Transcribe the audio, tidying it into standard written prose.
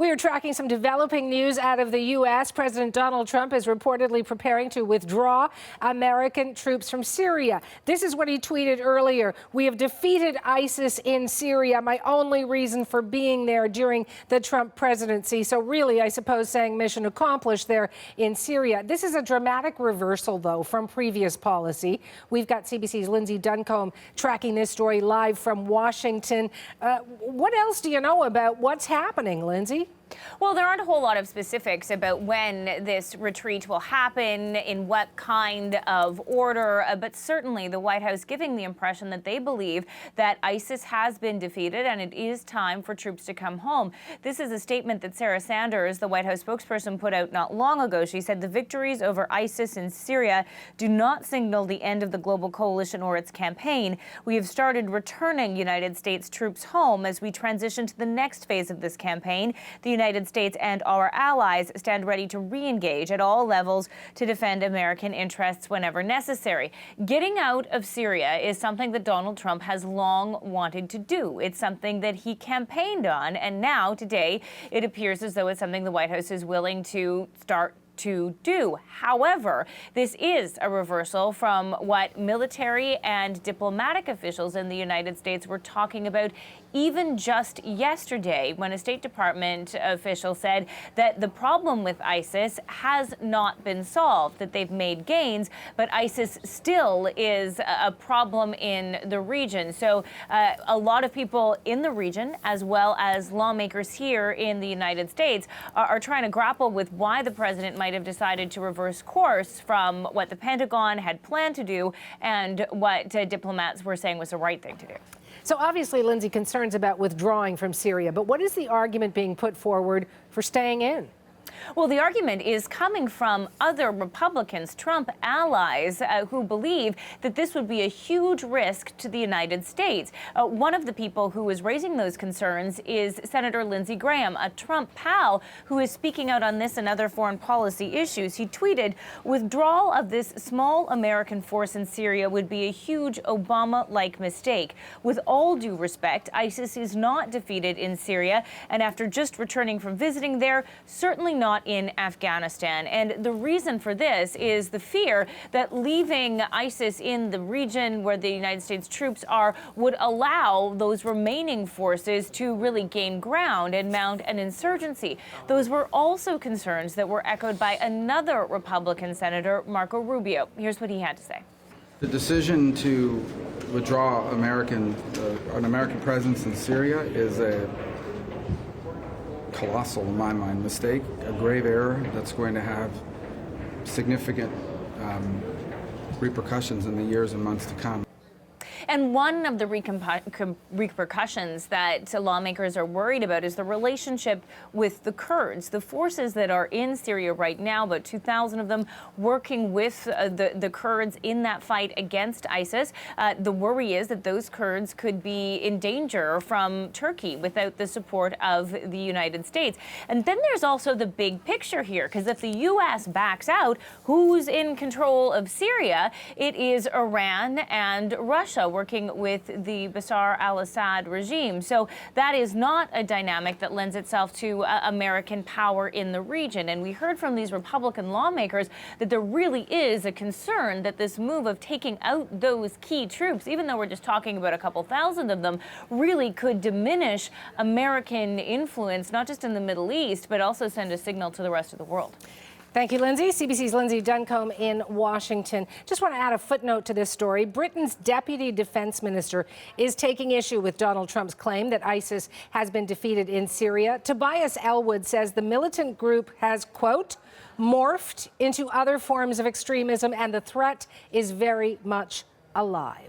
We are tracking some developing news out of the U.S. President Donald Trump is reportedly preparing to withdraw American troops from Syria. This is what he tweeted earlier. "We have defeated ISIS in Syria. My only reason for being there during the Trump presidency." So really, I suppose, saying mission accomplished there in Syria. This is a dramatic reversal, though, from previous policy. We've got CBC's Lindsay Duncombe tracking this story live from Washington. What else do you know about what's happening, Lindsay? Well, there aren't a whole lot of specifics about when this retreat will happen, in what kind of order, but certainly the White House giving the impression that they believe that ISIS has been defeated and it is time for troops to come home. This is a statement that Sarah Sanders, the White House spokesperson, put out not long ago. She said the victories over ISIS in Syria do not signal the end of the global coalition or its campaign. We have started returning United States troops home as we transition to the next phase of this campaign. The United States and our allies stand ready to re-engage at all levels to defend American interests whenever necessary. Getting out of Syria is something that Donald Trump has long wanted to do. It's something that he campaigned on, and now, today, it appears as though it's something the White House is willing to start to do. However, this is a reversal from what military and diplomatic officials in the United States were talking about even just yesterday, when a State Department official said that the problem with ISIS has not been solved, that they've made gains, but ISIS still is a problem in the region. So a lot of people in the region, as well as lawmakers here in the United States, are trying to grapple with why the president might have decided to reverse course from what the Pentagon had planned to do and what diplomats were saying was the right thing to do. So obviously, Lindsay, concerns about withdrawing from Syria, but what is the argument being put forward for staying in? Well, the argument is coming from other Republicans, Trump allies, who believe that this would be a huge risk to the United States. One of the people who is raising those concerns is Senator Lindsey Graham, a Trump pal who is speaking out on this and other foreign policy issues. He tweeted, "Withdrawal of this small American force in Syria would be a huge Obama-like mistake. With all due respect, ISIS is not defeated in Syria, and after just returning from visiting there, certainly not in Afghanistan." And the reason for this is the fear that leaving ISIS in the region where the United States troops are would allow those remaining forces to really gain ground and mount an insurgency. Those were also concerns that were echoed by another Republican senator, Marco Rubio. Here's what he had to say. The decision to withdraw an American presence in Syria is a colossal, in my mind, mistake, a grave error that's going to have significant repercussions in the years and months to come. And one of the repercussions that lawmakers are worried about is the relationship with the Kurds, the forces that are in Syria right now, about 2,000 of them working with the Kurds in that fight against ISIS. The worry is that those Kurds could be in danger from Turkey without the support of the United States. And then there's also the big picture here, because if the U.S. backs out, who's in control of Syria? It is Iran and Russia, working with the Bashar al-Assad regime. So that is not a dynamic that lends itself to American power in the region. And we heard from these Republican lawmakers that there really is a concern that this move of taking out those key troops, even though we're just talking about a couple thousand of them, really could diminish American influence, not just in the Middle East, but also send a signal to the rest of the world. Thank you, Lindsay. CBC's Lindsay Duncombe in Washington. Just want to add a footnote to this story. Britain's Deputy Defense Minister is taking issue with Donald Trump's claim that ISIS has been defeated in Syria. Tobias Elwood says the militant group has, quote, morphed into other forms of extremism and the threat is very much alive.